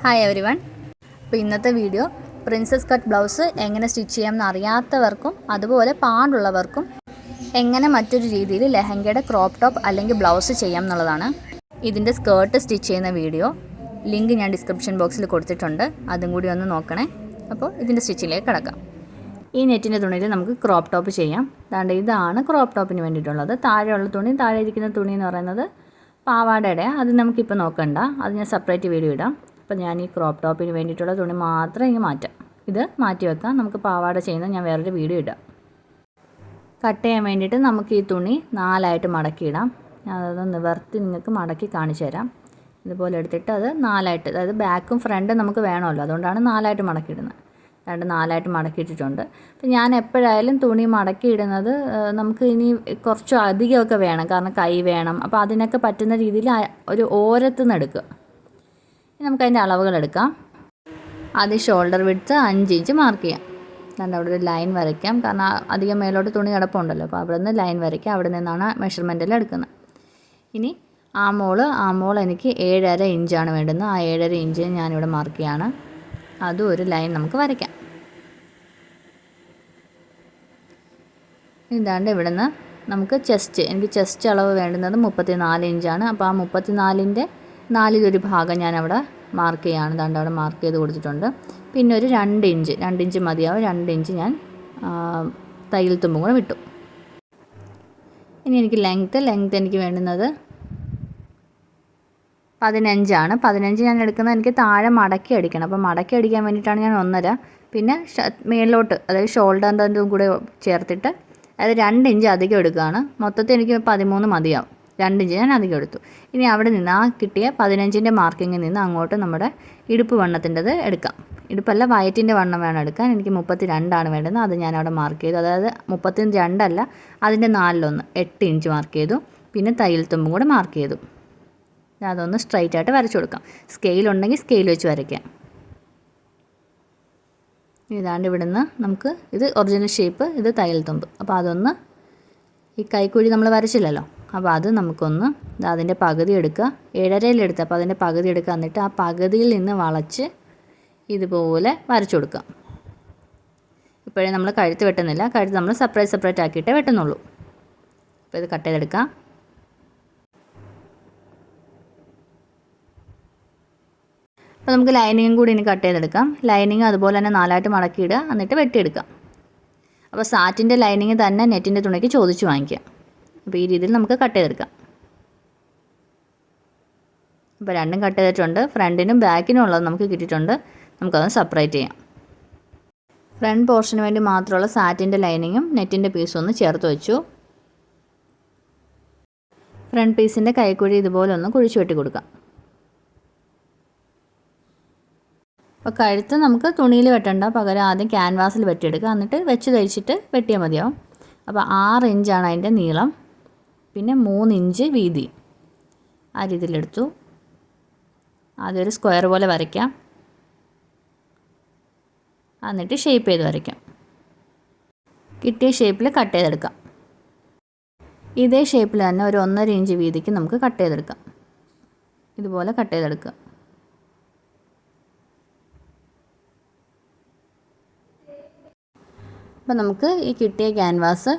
Hi every one. അപ്പോൾ ഇന്നത്തെ video princess cut blouse എങ്ങനെ സ്റ്റിച്ച് ചെയ്യാമെന്ന് അറിയാത്തവർക്കും അതുപോലെ പാടുള്ളവർക്കും എങ്ങനെ മറ്റൊരു രീതിയിൽ ലെഹങ്കയുടെ ക്രോപ്പ് ടോപ്പ് അല്ലെങ്കിൽ ബ്ലൗസ് ചെയ്യാം എന്നുള്ളതാണ്. ഇതിൻ്റെ സ്കേർട്ട് സ്റ്റിച്ച് ചെയ്യുന്ന വീഡിയോ ലിങ്ക് ഞാൻ ഡിസ്ക്രിപ്ഷൻ ബോക്സിൽ കൊടുത്തിട്ടുണ്ട്, അതും കൂടി ഒന്ന് നോക്കണേ. അപ്പോൾ ഇതിൻ്റെ സ്റ്റിച്ചിലേക്ക് കിടക്കാം. ഈ നെറ്റിൻ്റെ തുണിയിൽ നമുക്ക് ക്രോപ്പ് ടോപ്പ് ചെയ്യാം. അതുകൊണ്ട് ഇതാണ് ക്രോപ്പ് ടോപ്പിന് വേണ്ടിയിട്ടുള്ളത്. താഴെയുള്ള തുണി, താഴെ ഇരിക്കുന്ന തുണി എന്ന് പറയുന്നത് പാവാടയുടെ, അത് നമുക്കിപ്പോൾ നോക്കണ്ട, അത് ഞാൻ സെപ്പറേറ്റ് വീഡിയോ ഇടാം. അപ്പോൾ ഞാൻ ഈ ക്രോപ്പ് ടോപ്പിന് വേണ്ടിയിട്ടുള്ള തുണി മാത്രം ഇങ്ങനെ മാറ്റാം. ഇത് മാറ്റി വെക്കാം. നമുക്ക് പാവാട ചെയ്യുന്നത് ഞാൻ വേറൊരു വീഡിയോ ഇടാം. കട്ട് ചെയ്യാൻ വേണ്ടിയിട്ട് നമുക്ക് ഈ തുണി 4ആയിട്ട് മടക്കിയിടാം. ഞാനത് നിവർത്തി നിങ്ങൾക്ക് മടക്കി കാണിച്ചു തരാം. ഇതുപോലെ എടുത്തിട്ട് അത് 4ആയിട്ട്, അതായത് ബാക്കും ഫ്രണ്ടും നമുക്ക് വേണമല്ലോ, അതുകൊണ്ടാണ് 4ആയിട്ട് മടക്കിയിടുന്നത്. 4ആയിട്ട് മടക്കിയിട്ടിട്ടുണ്ട്. അപ്പോൾ ഞാൻ എപ്പോഴായാലും തുണി മടക്കിയിടുന്നത് നമുക്ക് ഇനി കുറച്ച് അധികമൊക്കെ വേണം, കാരണം കൈ വേണം. അപ്പോൾ അതിനൊക്കെ പറ്റുന്ന രീതിയിൽ ഒരു ഓരത്തു നിന്ന് എടുക്കുക. നമുക്കതിൻ്റെ അളവുകൾ എടുക്കാം. ആദ്യം ഷോൾഡർ വിഡ്ത്ത് 5 ഇഞ്ച് മാർക്ക് ചെയ്യാം. അതുകൊണ്ട് അവിടെ ഒരു ലൈൻ വരയ്ക്കാം, കാരണം അധികം മേലോട്ട് തുണി കിടപ്പുണ്ടല്ലോ. അപ്പോൾ അവിടെ നിന്ന് ലൈൻ വരയ്ക്കാം. അവിടെ നിന്നാണ് മെഷർമെൻറ്റിൽ എടുക്കുന്നത്. ഇനി ആ മോൾ എനിക്ക് 7.5 ഇഞ്ചാണ് വേണ്ടുന്നത്. ആ 7.5 ഇഞ്ച് ഞാനിവിടെ മാർക്ക് ചെയ്യാണ്. അതും ഒരു ലൈൻ നമുക്ക് വരയ്ക്കാം. ഇതാണ്ട് ഇവിടെ നിന്ന് നമുക്ക് എനിക്ക് ചെസ്റ്റ് അളവ് വേണ്ടുന്നത് 34 ഇഞ്ചാണ്. അപ്പോൾ ആ 34ൻ്റെ 4ൽ1 ഭാഗം ഞാനവിടെ മാർക്ക് ചെയ്യാണ്. അതുകൊണ്ട് അവിടെ മാർക്ക് ചെയ്ത് കൊടുത്തിട്ടുണ്ട്. പിന്നെ ഒരു 2 ഇഞ്ച് മതിയാവും. 2 ഇഞ്ച് ഞാൻ തയ്യൽ തുമ്പും കൂടെ വിട്ടു. ഇനി എനിക്ക് ലെങ്ത്ത് എനിക്ക് വേണ്ടുന്നത് 15 ആണ്. 15 ഞാൻ എടുക്കുന്നത് എനിക്ക് താഴെ മടക്കി അടിക്കണം. അപ്പോൾ മടക്കി അടിക്കാൻ വേണ്ടിയിട്ടാണ് ഞാൻ 1.5. പിന്നെ മേലോട്ട്, അതായത് ഷോൾഡറിൻ്റെ കൂടെ ചേർത്തിട്ട് അതായത് 2 ഇഞ്ച് അധികം എടുക്കുകയാണ്. മൊത്തത്തിൽ എനിക്ക് 13 മതിയാവും. 2 ഇഞ്ച് ഞാൻ അധികം എടുത്തു. ഇനി അവിടെ നിന്ന് ആ കിട്ടിയ 15ൻ്റെ മാർക്കിങ്ങിൽ നിന്ന് അങ്ങോട്ട് നമ്മുടെ ഇടുപ്പ് വണ്ണത്തിൻ്റെത് എടുക്കാം. ഇടുപ്പല്ല, വയറ്റിൻ്റെ വണ്ണം വേണം എടുക്കാൻ. എനിക്ക് 32 വേണ്ടത്. അത് ഞാൻ അവിടെ മാർക്ക് ചെയ്തു. അതായത് 32 അല്ല, അതിൻ്റെ 4/1 8 ഇഞ്ച് മാർക്ക് ചെയ്തു. പിന്നെ തയ്യൽ തുമ്പും കൂടെ മാർക്ക് ചെയ്തു. അതൊന്ന് സ്ട്രൈറ്റ് ആയിട്ട് വരച്ചു കൊടുക്കാം. സ്കെയിൽ ഉണ്ടെങ്കിൽ സ്കെയിൽ വെച്ച് വരയ്ക്കാം. ഇതാണ്ട് ഇവിടുന്ന് നമുക്ക് ഇത് ഒറിജിനൽ ഷേപ്പ്, ഇത് തയ്യൽ തുമ്പ്. അപ്പോൾ അതൊന്ന് ഈ കൈക്കുഴി നമ്മൾ വരച്ചില്ലല്ലോ, അപ്പോൾ അത് നമുക്കൊന്ന് അതിൻ്റെ പകുതി എടുക്കുക. 7.5 എടുത്ത്, അപ്പോൾ അതിൻ്റെ പകുതി എടുക്കുക. എന്നിട്ട് ആ പകുതിയിൽ നിന്ന് വളച്ച് ഇതുപോലെ വരച്ചു കൊടുക്കുക. ഇപ്പോഴേ നമ്മൾ കഴുത്ത് വെട്ടുന്നില്ല, കഴുത്ത് നമ്മൾ സെപ്പറേറ്റ് ആക്കിയിട്ടേ വെട്ടുന്നുള്ളൂ. അപ്പോൾ ഇത് കട്ട് ചെയ്തെടുക്കാം. അപ്പോൾ നമുക്ക് ലൈനിങ്ങും കൂടി ഇനി കട്ട് ചെയ്തെടുക്കാം. ലൈനിങ് അതുപോലെ തന്നെ 4ആയിട്ട് മടക്കിയിടുക, എന്നിട്ട് വെട്ടിയെടുക്കാം. അപ്പോൾ സാറ്റിൻ്റെ ലൈനിങ് തന്നെ നെറ്റിൻ്റെ തുണിക്ക് ചോദിച്ച് വാങ്ങിക്കാം. അപ്പോൾ ഈ രീതിയിൽ നമുക്ക് കട്ട് ചെയ്തെടുക്കാം. അപ്പോൾ രണ്ടും കട്ട് ചെയ്തിട്ടുണ്ട്. ഫ്രണ്ടിനും ബാക്കിനും ഉള്ളത് നമുക്ക് കിട്ടിയിട്ടുണ്ട്. നമുക്കത് സെപ്പറേറ്റ് ചെയ്യാം. ഫ്രണ്ട് പോർഷന് വേണ്ടി മാത്രമുള്ള സാറ്റിൻ്റെ ലൈനിങ്ങും നെറ്റിൻ്റെ പീസും ഒന്ന് ചേർത്ത് വെച്ചു. ഫ്രണ്ട് പീസിൻ്റെ കൈക്കുഴി ഇതുപോലെ ഒന്ന് കുഴിച്ച് വെട്ടി കൊടുക്കാം. അപ്പോൾ കഴുത്ത് നമുക്ക് തുണിയിൽ വെട്ടണ്ട, പകരം ആദ്യം ക്യാൻവാസിൽ വെട്ടിയെടുക്കുക. എന്നിട്ട് വെച്ച് തയ്ച്ചിട്ട് വെട്ടിയാൽ മതിയാവും. അപ്പോൾ 6 ഇഞ്ചാണ് അതിൻ്റെ നീളം. പിന്നെ 3 ഇഞ്ച് വീതി. ആ രീതിയിലെടുത്തു. ആദ്യം ഒരു സ്ക്വയർ പോലെ വരയ്ക്കാം. എന്നിട്ട് ഷേപ്പ് ചെയ്ത് വരയ്ക്കാം. കിട്ടിയ ഷേപ്പിൽ കട്ട് ചെയ്തെടുക്കാം. ഇതേ ഷേപ്പിൽ തന്നെ ഒരു 1.5 ഇഞ്ച് വീതിക്ക് നമുക്ക് കട്ട് ചെയ്തെടുക്കാം. ഇതുപോലെ കട്ട് ചെയ്തെടുക്കുക. അപ്പോൾ നമുക്ക് ഈ കിട്ടിയ ക്യാൻവാസ്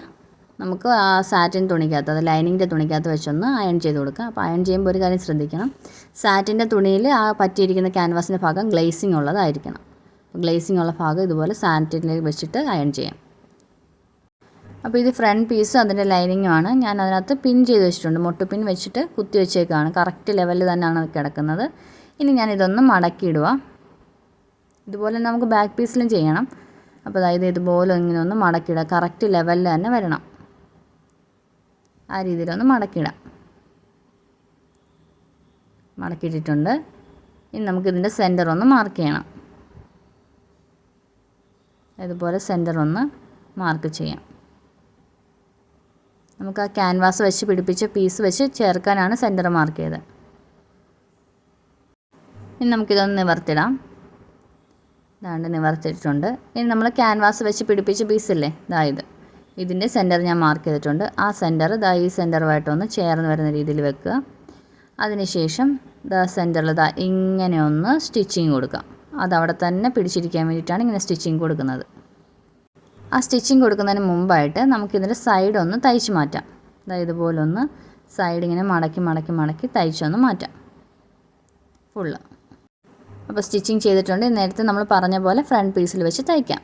നമുക്ക് ആ സാറ്റിൻ തുണിക്കകത്ത്, അത് ലൈനിങ്ങിൻ്റെ തുണിക്കകത്ത് വെച്ചൊന്ന് അയൺ ചെയ്ത് കൊടുക്കാം. അപ്പോൾ അയൺ ചെയ്യുമ്പോൾ ഒരു കാര്യം ശ്രദ്ധിക്കണം, സാറ്റിൻ്റെ തുണിയിൽ ആ പറ്റിയിരിക്കുന്ന ക്യാൻവാസിൻ്റെ ഭാഗം ഗ്ലേസിങ് ഉള്ളതായിരിക്കണം. ഗ്ലേസിങ് ഉള്ള ഭാഗം ഇതുപോലെ സാറ്റിനിൽ വെച്ചിട്ട് അയൺ ചെയ്യാം. അപ്പോൾ ഇത് ഫ്രണ്ട് പീസ്, അതിൻ്റെ ലൈനിങ്ങുമാണ്. ഞാൻ അതിനകത്ത് പിൻ ചെയ്ത് വെച്ചിട്ടുണ്ട്. മുട്ട് പിൻ വെച്ചിട്ട് കുത്തി വെച്ചേക്കാണ്. കറക്റ്റ് ലെവലിൽ തന്നെയാണ് കിടക്കുന്നത്. ഇനി ഞാനിതൊന്ന് മടക്കിയിടുക. ഇതുപോലെ നമുക്ക് ബാക്ക് പീസിലും ചെയ്യണം. അപ്പോൾ അതായത് ഇതുപോലെ ഇങ്ങനെ ഒന്ന് മടക്കിയിടുക. കറക്റ്റ് ലെവലിൽ തന്നെ വരണം. ആ രീതിയിലൊന്ന് മടക്കിയിടാം. മടക്കിയിട്ടിട്ടുണ്ട്. ഇനി നമുക്കിതിൻ്റെ സെൻറ്റർ ഒന്ന് മാർക്ക് ചെയ്യണം. ഇതുപോലെ സെൻറ്റർ ഒന്ന് മാർക്ക് ചെയ്യാം. നമുക്ക് ആ ക്യാൻവാസ് വെച്ച് പിടിപ്പിച്ച പീസ് വെച്ച് ചേർക്കാനാണ് സെൻറ്റർ മാർക്ക് ചെയ്തത്. ഇനി നമുക്കിതൊന്ന് നിവർത്തിടാം. ഇതാണ്ട് നിവർത്തിയിട്ടുണ്ട്. ഇനി നമ്മൾ ക്യാൻവാസ് വെച്ച് പിടിപ്പിച്ച പീസില്ലേ, ഇതായത് ഇതിൻ്റെ സെൻറ്റർ ഞാൻ മാർക്ക് ചെയ്തിട്ടുണ്ട്. ആ സെൻറ്റർ ഈ സെൻറ്ററുമായിട്ടൊന്ന് ചേർന്ന് വരുന്ന രീതിയിൽ വെക്കുക. അതിനുശേഷം സെൻറ്ററിൽ ഇങ്ങനെ ഒന്ന് സ്റ്റിച്ചിങ് കൊടുക്കാം. അതവിടെ തന്നെ പിടിച്ചിരിക്കാൻ വേണ്ടിയിട്ടാണ് ഇങ്ങനെ സ്റ്റിച്ചിങ് കൊടുക്കുന്നത്. ആ സ്റ്റിച്ചിങ് കൊടുക്കുന്നതിന് മുമ്പായിട്ട് നമുക്കിതിൻ്റെ സൈഡ് ഒന്ന് തയ്ച്ച് മാറ്റാം. ഇതുപോലൊന്ന് സൈഡ് ഇങ്ങനെ മടക്കി മടക്കി മടക്കി തയ്ച്ചൊന്ന് മാറ്റാം ഫുള്ള്. അപ്പോൾ സ്റ്റിച്ചിങ് ചെയ്തിട്ടുണ്ട്. നേരത്തെ നമ്മൾ പറഞ്ഞ പോലെ ഫ്രണ്ട് പീസിൽ വെച്ച് തയ്ക്കാം.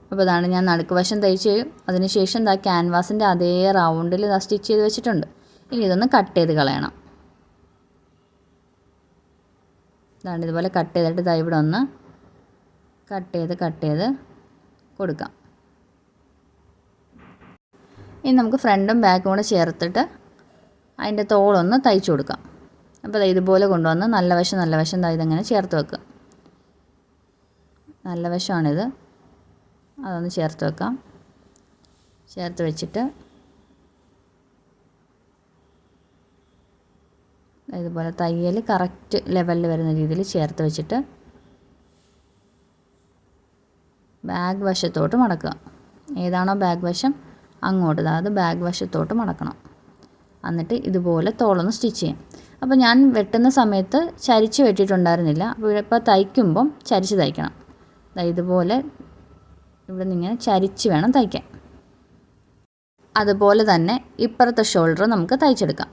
അപ്പോൾ അതാണ് ഞാൻ നടുക്ക് വശം തയ്ച്ച് അതിനുശേഷം ക്യാൻവാസിൻ്റെ അതേ റൗണ്ടിൽ സ്റ്റിച്ച് ചെയ്ത് വെച്ചിട്ടുണ്ട്. ഇനി ഇതൊന്ന് കട്ട് ചെയ്ത് കളയണം. ഇതാണ് ഇതുപോലെ കട്ട് ചെയ്തിട്ട് ഇവിടെ ഒന്ന് കട്ട് ചെയ്ത് കൊടുക്കാം. ഇനി നമുക്ക് ഫ്രണ്ടും ബാക്കും കൂടെ ചേർത്തിട്ട് അതിൻ്റെ തോളൊന്ന് തയ്ച്ചു കൊടുക്കാം. അപ്പോൾ ഇതുപോലെ കൊണ്ടുവന്ന് നല്ല വശം ഇതങ്ങനെ ചേർത്ത് വെക്കുക. നല്ല വശമാണിത്, അതൊന്ന് ചേർത്ത് വെക്കാം. ചേർത്ത് വെച്ചിട്ട് ഇതുപോലെ തയ്യൽ കറക്റ്റ് ലെവലിൽ വരുന്ന രീതിയിൽ ചേർത്ത് വെച്ചിട്ട് ബാക്ക് വശത്തോട്ട് മടക്കുക. ഏതാണോ ബാക്ക് വശം അങ്ങോട്ട്, അതായത് ബാക്ക് വശത്തോട്ട് മടക്കണം. എന്നിട്ട് ഇതുപോലെ തോളൊന്ന് സ്റ്റിച്ച് ചെയ്യാം. അപ്പോൾ ഞാൻ വെട്ടുന്ന സമയത്ത് ചരിച്ച് വെട്ടിയിട്ടുണ്ടായിരുന്നില്ല. അപ്പോൾ ഇപ്പോൾ തയ്ക്കുമ്പം ചരിച്ച് തയ്ക്കണം. ഇതുപോലെ ഇവിടെ നിന്ന് ഇങ്ങനെ ചരിച്ച് വേണം തയ്ക്കാൻ. അതുപോലെ തന്നെ ഇപ്പുറത്തെ ഷോൾഡർ നമുക്ക് തയ്ച്ചെടുക്കാം.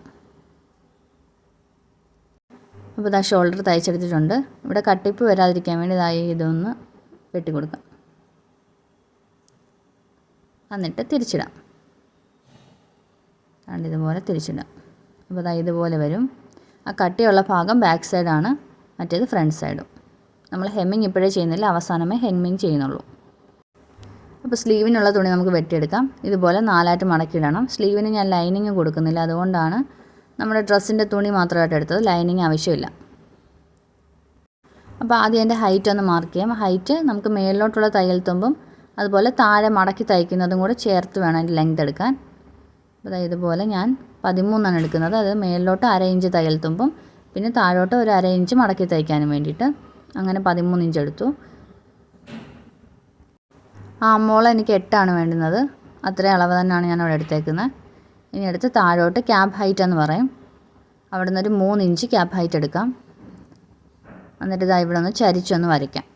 അപ്പോൾ ഷോൾഡർ തയ്ച്ചെടുത്തിട്ടുണ്ട്. ഇവിടെ കട്ടിപ്പ് വരാതിരിക്കാൻ വേണ്ടി ഇതൊന്ന് വെട്ടി കൊടുക്കാം. എന്നിട്ട് തിരിച്ചിടാം. ഇതുപോലെ തിരിച്ചിടാം. അപ്പോൾ ഇതുപോലെ വരും. ആ കട്ടിയുള്ള ഭാഗം ബാക്ക് സൈഡാണ്, മറ്റേത് ഫ്രണ്ട് സൈഡും. നമ്മൾ ഹെമ്മിങ് ഇപ്പോഴേ ചെയ്യുന്നില്ല, അവസാനമേ ഹെമ്മിങ് ചെയ്യുന്നുള്ളൂ. അപ്പോൾ സ്ലീവിനുള്ള തുണി നമുക്ക് വെട്ടിയെടുക്കാം. ഇതുപോലെ 4ആയിട്ട് മടക്കിയിടണം. സ്ലീവിന് ഞാൻ ലൈനിങ് കൊടുക്കുന്നില്ല, അതുകൊണ്ടാണ് നമ്മുടെ ഡ്രസ്സിൻ്റെ തുണി മാത്രമായിട്ട് എടുത്തത്. ലൈനിങ് ആവശ്യമില്ല. അപ്പോൾ ആദ്യം എൻ്റെ ഹൈറ്റ് ഒന്ന് മാർക്ക് ചെയ്യാം. ഹൈറ്റ് നമുക്ക് മേളിലോട്ടുള്ള തയ്യൽ തുമ്പും അതുപോലെ താഴെ മടക്കി തയ്ക്കുന്നതും കൂടെ ചേർത്ത് വേണം അതിൻ്റെ ലെങ്ത് എടുക്കാൻ. അപ്പോൾ ഇതുപോലെ ഞാൻ 13 എടുക്കുന്നത്. അത് മേളിലോട്ട് 1/2 ഇഞ്ച് തയ്യൽ തുമ്പും പിന്നെ താഴോട്ട് ഒരു 1/2 ഇഞ്ച് മടക്കി തയ്ക്കാനും വേണ്ടിയിട്ട് അങ്ങനെ 13 ഇഞ്ച് എടുത്തു. ആമോള എനിക്ക് 8 വേണ്ടുന്നത്. അത്രയും അളവ് തന്നെയാണ് ഞാൻ അവിടെ എടുത്തേക്കുന്നത്. ഇനി എടുത്ത് താഴോട്ട് ക്യാബ് ഹൈറ്റ് എന്ന് പറയും, അവിടെ നിന്നൊരു 3 ഇഞ്ച് ക്യാബ് ഹൈറ്റ് എടുക്കാം. എന്നിട്ട് ഇവിടെ ഒന്ന് ചരിച്ചൊന്ന് വരയ്ക്കാം.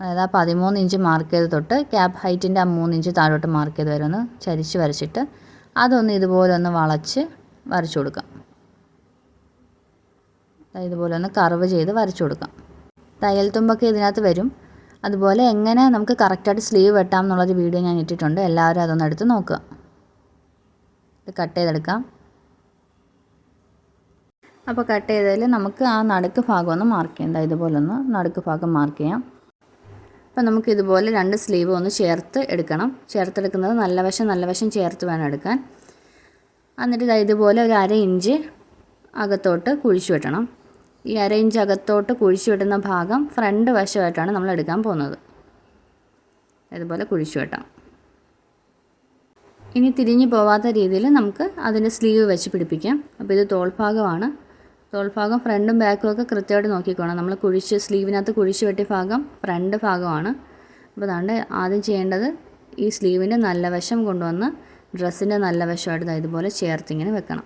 അതായത് ആ 13 ഇഞ്ച് മാർക്ക് ചെയ്ത് തൊട്ട് ക്യാബ് ഹൈറ്റിൻ്റെ ആ 3 ഇഞ്ച് താഴോട്ട് മാർക്ക് ചെയ്ത് വരെ ഒന്ന് ചരിച്ച് വരച്ചിട്ട് അതൊന്ന് ഇതുപോലെ ഒന്ന് വളച്ച് വരച്ചു കൊടുക്കാം. ഇതുപോലെ ഒന്ന് കർവ് ചെയ്ത് വരച്ചു കൊടുക്കാം. തയ്യൽ തുമ്പൊക്കെ ഇതിനകത്ത് വരും. അതുപോലെ എങ്ങനെ നമുക്ക് കറക്റ്റായിട്ട് സ്ലീവ് വെട്ടാം എന്നുള്ളൊരു വീഡിയോ ഞാൻ ഇട്ടിട്ടുണ്ട്. എല്ലാവരും അതൊന്ന് എടുത്ത് നോക്കുക. ഇത് കട്ട് ചെയ്തെടുക്കാം. അപ്പോൾ കട്ട് ചെയ്തതിൽ നമുക്ക് ആ നടുക്ക് ഭാഗം ഒന്ന് മാർക്ക് ചെയ്യാം. ഇതുപോലെ ഒന്ന് നടുക്ക് ഭാഗം മാർക്ക് ചെയ്യാം. അപ്പോൾ നമുക്ക് ഇതുപോലെ 2 സ്ലീവ് ഒന്ന് ചേർത്ത് എടുക്കണം. ചേർത്തെടുക്കുന്നത് നല്ല വശം ചേർത്ത് വേണം എടുക്കാൻ. എന്നിട്ട് ഇതുപോലെ ഒരു 1/2 ഇഞ്ച് അകത്തോട്ട് കുഴിച്ചു വെട്ടണം. ഈ 1/2 ഇഞ്ച് അകത്തോട്ട് കുഴിച്ചു വെട്ടുന്ന ഭാഗം ഫ്രണ്ട് വശമായിട്ടാണ് നമ്മൾ എടുക്കാൻ പോകുന്നത്. ഇതുപോലെ കുഴിച്ചു വെട്ടാം. ഇനി തിരിഞ്ഞു പോവാത്ത രീതിയിൽ നമുക്ക് അതിൻ്റെ സ്ലീവ് വെച്ച് പിടിപ്പിക്കാം. അപ്പോൾ ഇത് തോൾഭാഗമാണ്. തോൾഭാഗം ഫ്രണ്ടും ബാക്കും ഒക്കെ കൃത്യമായിട്ട് നോക്കിക്കോണം. നമ്മൾ സ്ലീവിനകത്ത് കുഴിച്ച് വെട്ടിയ ഭാഗം ഫ്രണ്ട് ഭാഗമാണ്. അപ്പോൾ അതുകൊണ്ട് ആദ്യം ചെയ്യേണ്ടത് ഈ സ്ലീവിൻ്റെ നല്ല വശം കൊണ്ടുവന്ന് ഡ്രസ്സിൻ്റെ നല്ല വശമായിട്ട് ഇതുപോലെ ചേർത്തിങ്ങനെ വെക്കണം.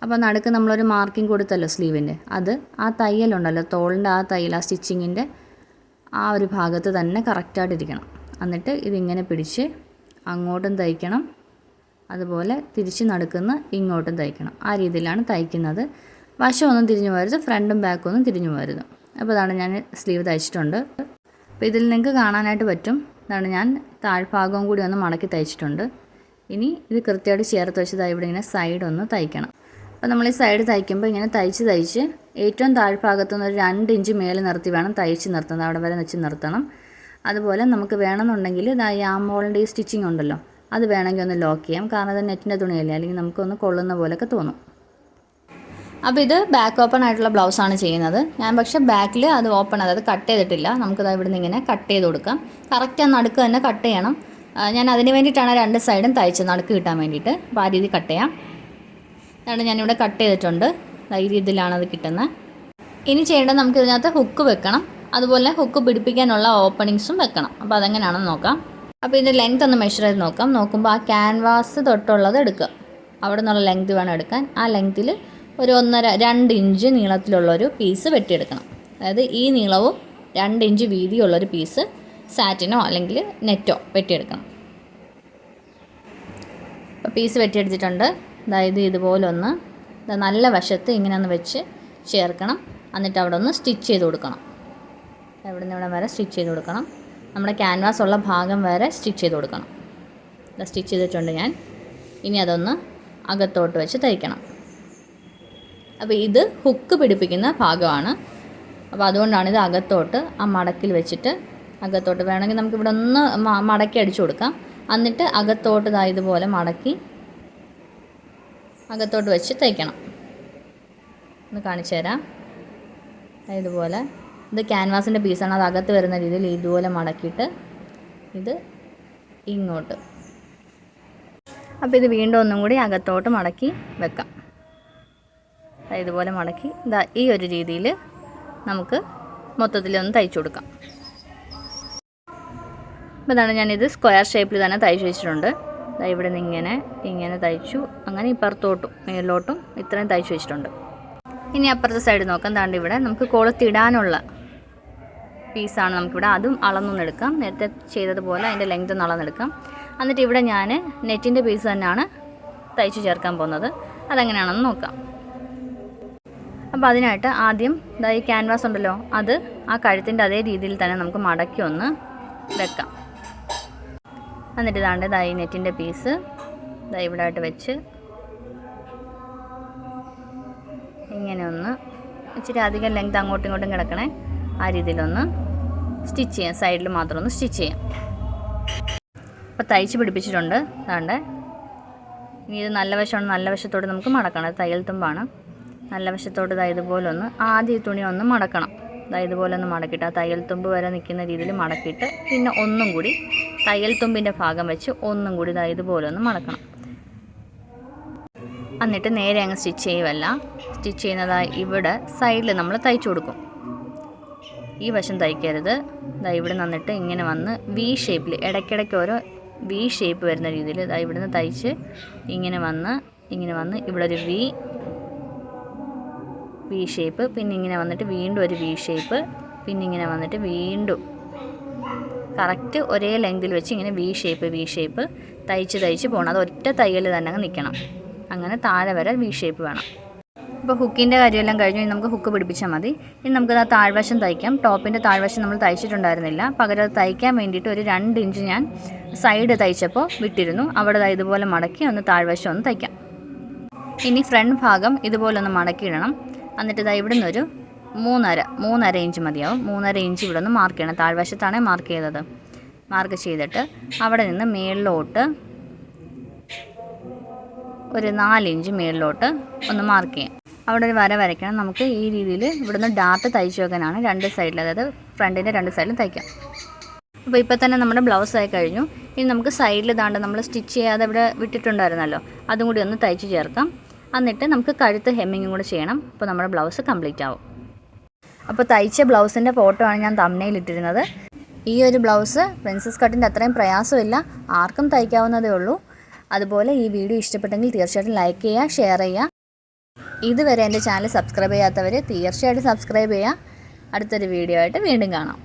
അപ്പോൾ നടുക്ക് നമ്മളൊരു മാർക്കിംഗ് കൊടുത്തല്ലോ സ്ലീവിൻ്റെ, അത് ആ തയ്യലുണ്ടല്ലോ തോളിൻ്റെ ആ തയ്യൽ, ആ സ്റ്റിച്ചിങ്ങിൻ്റെ ആ ഒരു ഭാഗത്ത് തന്നെ കറക്റ്റായിട്ടിരിക്കണം. എന്നിട്ട് ഇതിങ്ങനെ പിടിച്ച് അങ്ങോട്ടും തയ്ക്കണം, അതുപോലെ തിരിച്ച് നടുക്കുന്ന ഇങ്ങോട്ടും തയ്ക്കണം. ആ രീതിയിലാണ് തയ്ക്കുന്നത്. വശമൊന്നും തിരിഞ്ഞു പോകരുത്, ഫ്രണ്ടും ബാക്കും ഒന്നും തിരിഞ്ഞു പോകരുത്. അപ്പോൾ അതാണ് ഞാൻ സ്ലീവ് തയ്ച്ചിട്ടുണ്ട്. അപ്പോൾ ഇതിൽ നിങ്ങൾക്ക് കാണാനായിട്ട് പറ്റും. അതാണ് ഞാൻ താഴ്ഭാഗവും കൂടി ഒന്ന് മടക്കി തയ്ച്ചിട്ടുണ്ട്. ഇനി ഇത് കൃത്യമായിട്ട് ചേർത്ത് വെച്ചത് ഇവിടെ ഇങ്ങനെ സൈഡ് ഒന്ന് തയ്ക്കണം. അപ്പോൾ നമ്മൾ ഈ സൈഡ് തയ്ക്കുമ്പോൾ ഇങ്ങനെ തയ്ച്ച് ഏറ്റവും താഴ്ഭാഗത്തുനിന്ന് ഒരു 2 ഇഞ്ച് മേലെ നിർത്തി വേണം തയ്ച്ച് നിർത്തുന്നത്. അവിടെ വരെ വെച്ച് നിർത്തണം. അതുപോലെ നമുക്ക് വേണമെന്നുണ്ടെങ്കിൽ ഈ ആംഹോളിൻ്റെ ഈ സ്റ്റിച്ചിങ് ഉണ്ടല്ലോ, അത് വേണമെങ്കിൽ ഒന്ന് ലോക്ക് ചെയ്യാം. കാരണം അത് നെറ്റിൻ്റെ തുണിയല്ലേ, അല്ലെങ്കിൽ നമുക്കൊന്ന് കൊള്ളുന്ന പോലെയൊക്കെ തോന്നും. അപ്പോൾ ഇത് ബാക്ക് ഓപ്പൺ ആയിട്ടുള്ള ബ്ലൗസാണ് ചെയ്യുന്നത്. ഞാൻ പക്ഷേ ബാക്കിൽ അത് ഓപ്പൺ, അതായത് കട്ട് ചെയ്തിട്ടില്ല. നമുക്കത് ഇവിടെ നിന്ന് ഇങ്ങനെ കട്ട് ചെയ്ത് കൊടുക്കാം. കറക്റ്റ് ആ നടുക്ക് തന്നെ കട്ട് ചെയ്യണം. ഞാൻ അതിന് വേണ്ടിയിട്ടാണ് 2 സൈഡും തയ്ച്ചത്, നടുക്ക് കിട്ടാൻ വേണ്ടിയിട്ട്. അപ്പോൾ ആ രീതി കട്ട് ചെയ്യാം. അതുകൊണ്ട് ഞാനിവിടെ കട്ട് ചെയ്തിട്ടുണ്ട്. ഈ രീതിയിലാണ് അത് കിട്ടുന്നത്. ഇനി ചെയ്യേണ്ടത് നമുക്ക് ഇതിനകത്ത് ഹുക്ക് വെക്കണം. അതുപോലെ ഹുക്ക് പിടിപ്പിക്കാനുള്ള ഓപ്പണിങ്സും വെക്കണം. അപ്പോൾ അതെങ്ങനെയാണെന്ന് നോക്കാം. അപ്പോൾ ഇതിൻ്റെ ലെങ്ത് ഒന്ന് മെഷർ ചെയ്ത് നോക്കാം. നോക്കുമ്പോൾ ആ ക്യാൻവാസ് തൊട്ടുള്ളത് എടുക്കുക. അവിടെ നിന്നുള്ള ലെങ്ത് വേണം എടുക്കാൻ. ആ ലെങ്ത്തിൽ ഒരു 1.5-2 ഇഞ്ച് നീളത്തിലുള്ളൊരു പീസ് വെട്ടിയെടുക്കണം. അതായത് ഈ നീളവും 2 ഇഞ്ച് വീതിയുള്ളൊരു പീസ് സാറ്റിനോ അല്ലെങ്കിൽ നെറ്റോ വെട്ടിയെടുക്കണം. അപ്പോൾ പീസ് വെട്ടിയെടുത്തിട്ടുണ്ട്. അതായത് ഇതുപോലെ ഒന്ന് നല്ല വശത്ത് ഇങ്ങനെ ഒന്ന് വെച്ച് ചേർക്കണം. എന്നിട്ട് അവിടെ ഒന്ന് സ്റ്റിച്ച് ചെയ്ത് കൊടുക്കണം. ഇവിടെ നിന്ന് ഇവിടെ വരെ സ്റ്റിച്ച് ചെയ്ത് കൊടുക്കണം. നമ്മുടെ ക്യാൻവാസ് ഉള്ള ഭാഗം വരെ സ്റ്റിച്ച് ചെയ്ത് കൊടുക്കണം. സ്റ്റിച്ച് ചെയ്തിട്ടുണ്ട് ഞാൻ. ഇനി അതൊന്ന് അകത്തോട്ട് വെച്ച് തയ്ക്കണം. അപ്പോൾ ഇത് ഹുക്ക് പിടിപ്പിക്കുന്ന ഭാഗമാണ്. അപ്പോൾ അതുകൊണ്ടാണ് ഇത് അകത്തോട്ട് ആ മടക്കിൽ വെച്ചിട്ട് അകത്തോട്ട് വേണമെങ്കിൽ നമുക്കിവിടെ ഒന്ന് മടക്കി അടിച്ചു കൊടുക്കാം. എന്നിട്ട് അകത്തോട്ട് ഇതുപോലെ മടക്കി അകത്തോട്ട് വെച്ച് തയ്ക്കണം. ഒന്ന് കാണിച്ചു തരാം. ഇതുപോലെ ഇത് ക്യാൻവാസിൻ്റെ പീസാണ്. അത് അകത്ത് വരുന്ന രീതിയിൽ ഇതുപോലെ മടക്കിയിട്ട് ഇത് ഇങ്ങോട്ട്. അപ്പോൾ ഇത് വീണ്ടും ഒന്നും കൂടി അകത്തോട്ട് മടക്കി വെക്കാം. ഇതുപോലെ മടക്കി ഈ ഒരു രീതിയിൽ നമുക്ക് മൊത്തത്തിലൊന്ന് തയ്ച്ചു കൊടുക്കാം. അപ്പോൾ ഇതാണ് ഞാനിത് സ്ക്വയർ ഷേപ്പിൽ തന്നെ തയ്ച്ചു വെച്ചിട്ടുണ്ട്. ഇവിടെ നിന്ന് ഇങ്ങനെ തയ്ച്ചു. അങ്ങനെ ഇപ്പുറത്തോട്ടും മേലോട്ടും ഇത്രയും തയ്ച്ചു വെച്ചിട്ടുണ്ട്. ഇനി അപ്പുറത്തെ സൈഡ് നോക്കാം. താണ്ട് ഇവിടെ നമുക്ക് കൊളുത്തിടാനുള്ള പീസാണ് നമുക്കിവിടെ. അതും അളന്നൊന്നെടുക്കാം. നേരത്തെ ചെയ്തതുപോലെ അതിൻ്റെ ലെങ്ത് ഒന്ന് അളന്നെടുക്കാം. എന്നിട്ട് ഇവിടെ ഞാൻ നെറ്റിൻ്റെ പീസ് തന്നെയാണ് തയ്ച്ചു ചേർക്കാൻ പോകുന്നത്. അതെങ്ങനെയാണെന്ന് നോക്കാം. അപ്പോൾ അതിനായിട്ട് ആദ്യം ഈ ക്യാൻവാസ് ഉണ്ടല്ലോ, അത് ആ കഴുത്തിൻ്റെ അതേ രീതിയിൽ തന്നെ നമുക്ക് മടക്കി ഒന്ന് വെക്കാം. എന്നിട്ട് ഈ നെറ്റിൻ്റെ പീസ് ഇവിടെ ആയിട്ട് വെച്ച് ഇങ്ങനെ ഒന്ന് ഇച്ചിരി അധികം ലെങ്ത് അങ്ങോട്ടും ഇങ്ങോട്ടും കിടക്കണേ, ആ രീതിയിലൊന്ന് സ്റ്റിച്ച് ചെയ്യാം. സൈഡിൽ മാത്രം ഒന്ന് സ്റ്റിച്ച് ചെയ്യാം. അപ്പോൾ തയ്ച്ച് പിടിപ്പിച്ചിട്ടുണ്ട്. അതാണ്ട് ഇനി ഇത് നല്ല വശമാണ്. നല്ല വശത്തോട് നമുക്ക് മടക്കണം. അത് തയ്യൽ തുമ്പാണ്. നല്ല വശത്തോട് ഇതുപോലെ ഒന്ന് ആദ്യം ഈ തുണി ഒന്ന് മടക്കണം. ഇതുപോലെ ഒന്ന് മടക്കിയിട്ട് ആ തയ്യൽ തുമ്പ് വരെ നിൽക്കുന്ന രീതിയിൽ മടക്കിയിട്ട് പിന്നെ ഒന്നും കൂടി തയ്യൽ തുമ്പിൻ്റെ ഭാഗം വെച്ച് ഒന്നും കൂടി ഇതുപോലെ ഒന്ന് മടക്കണം. എന്നിട്ട് നേരെ അങ്ങ് സ്റ്റിച്ച് ചെയ്യുമല്ല. സ്റ്റിച്ച് ചെയ്യുന്നതായി ഇവിടെ സൈഡിൽ നമ്മൾ തയ്ച്ചു കൊടുക്കും. ഈ വശം തയ്ക്കരുത്. ഇവിടെ നിന്നിട്ട് ഇങ്ങനെ വന്ന് വി ഷേപ്പിൽ ഇടയ്ക്കിടയ്ക്ക് ഓരോ വി ഷേപ്പ് വരുന്ന രീതിയിൽ ഇവിടെ നിന്ന് തയ്ച്ച് ഇങ്ങനെ വന്ന് ഇവിടെ ഒരു വി ഷേപ്പ്, പിന്നെ ഇങ്ങനെ വന്നിട്ട് വീണ്ടും ഒരു വി ഷേപ്പ്, പിന്നെ ഇങ്ങനെ വന്നിട്ട് വീണ്ടും കറക്റ്റ് ഒരേ ലെങ്തിൽ വെച്ച് ഇങ്ങനെ വി ഷേപ്പ് തയ്ച്ച് പോകണം. അത് ഒറ്റ തയ്യൽ തന്നെ അങ്ങ് നിൽക്കണം. അങ്ങനെ താഴെ വരെ വി ഷേപ്പ് വേണം. ഇപ്പോൾ ഹുക്കിൻ്റെ കാര്യമെല്ലാം കഴിഞ്ഞു. ഇനി നമുക്ക് ഹുക്ക് പിടിപ്പിച്ചാൽ മതി. ഇനി നമുക്കത് ആ താഴ്വശം തയ്ക്കാം. ടോപ്പിൻ്റെ താഴ്വശം നമ്മൾ തയ്ച്ചിട്ടുണ്ടായിരുന്നില്ല. പകരം അത് തയ്ക്കാൻ വേണ്ടിയിട്ട് ഒരു 2 ഇഞ്ച് ഞാൻ സൈഡ് തയ്ച്ചപ്പോൾ വിട്ടിരുന്നു. അവിടെ ഇതുപോലെ മടക്കി ഒന്ന് താഴ്വശം ഒന്ന് തയ്ക്കാം. ഇനി ഫ്രണ്ട് ഭാഗം ഇതുപോലെ ഒന്ന് മടക്കിയിടണം. എന്നിട്ട് ഇവിടെ നിന്നൊരു 3.5 ഇഞ്ച് മതിയാവും. 3.5 ഇഞ്ച് ഇവിടെ ഒന്ന് മാർക്ക് ചെയ്യണം. താഴ്വശത്താണ് മാർക്ക് ചെയ്തത്. മാർക്ക് ചെയ്തിട്ട് അവിടെ നിന്ന് മേളിലോട്ട് ഒരു 4 ഇഞ്ച് മേളിലോട്ട് ഒന്ന് മാർക്ക് ചെയ്യാം. അവിടെ ഒരു വര വരയ്ക്കണം. നമുക്ക് ഈ രീതിയിൽ ഇവിടെ നിന്ന് ഡാർട്ട് തയ്ച്ചു വെക്കാനാണ്. 2 സൈഡിൽ, അതായത് ഫ്രണ്ടിൻ്റെ 2 സൈഡിലും തയ്ക്കാം. അപ്പോൾ ഇപ്പോൾ തന്നെ നമ്മുടെ ബ്ലൗസ് ആയി കഴിഞ്ഞു. ഇനി നമുക്ക് സൈഡിൽ നമ്മൾ സ്റ്റിച്ച് ചെയ്യാതെ ഇവിടെ വിട്ടിട്ടുണ്ടായിരുന്നല്ലോ, അതും കൂടി ഒന്ന് തയ്ച്ച് ചേർക്കാം. എന്നിട്ട് നമുക്ക് കഴുത്ത് ഹെമ്മിങ്ങും കൂടി ചെയ്യണം. അപ്പോൾ നമ്മുടെ ബ്ലൗസ് കംപ്ലീറ്റ് ആവും. അപ്പോൾ തയ്ച്ച ബ്ലൗസിൻ്റെ ഫോട്ടോ ആണ് ഞാൻ തംബ്നെയിൽ ഇട്ടിരുന്നത്. ഈ ഒരു ബ്ലൗസ് പ്രിൻസസ് കട്ടിൻ്റെ അത്രയും പ്രയാസമില്ല, ആർക്കും തയ്ക്കാവുന്നതേ ഉള്ളൂ. അതുപോലെ ഈ വീഡിയോ ഇഷ്ടപ്പെട്ടെങ്കിൽ തീർച്ചയായിട്ടും ലൈക്ക് ചെയ്യുക, ഷെയർ ചെയ്യുക. ഇതുവരെ എൻ്റെ ചാനൽ സബ്സ്ക്രൈബ് ചെയ്യാത്തവർ തീർച്ചയായിട്ടും സബ്സ്ക്രൈബ് ചെയ്യുക. അടുത്തൊരു വീഡിയോ ആയിട്ട് വീണ്ടും കാണാം.